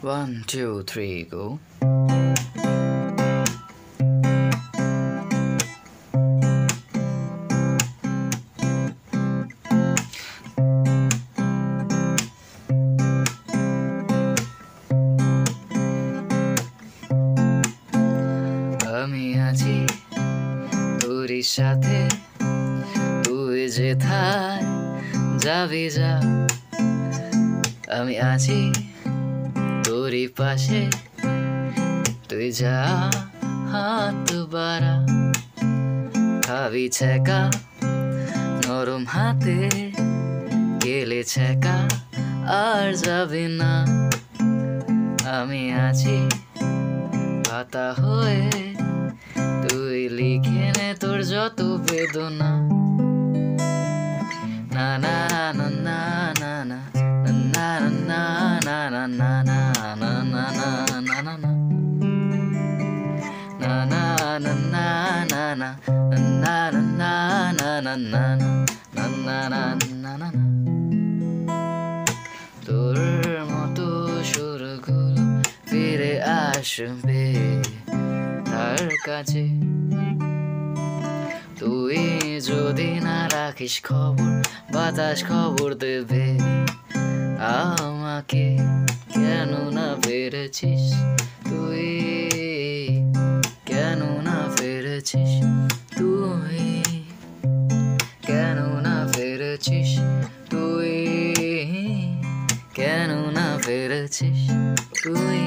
One, two, three, go. আমি আছি তোরই সাথে, তুই যেথায় যাবি যা। আমি আছি তোরই পাশে, তুই যা হাত বাড়া। খাবি ছেকা নরম হাতে, গেলে ছেকা আর যাবে না। আমি আছি পাতা হয়ে, তুই লিখে নে তোর যত বেদনা। না না না না না না না না না না না না না না না না না না na na na na na na na na na na na na na na তোর মতো সুরগুলো ফিরে আসবে তার কাছে। তুই যদি না রাখিস খবর, বাতাস খবর দেবে আমাকে। কেন না পেরেছিস তুই, কেন না ফিরেছিস তুই, কেন না ফিরেছিস তুই, কেন না ফিরেছিস তুই।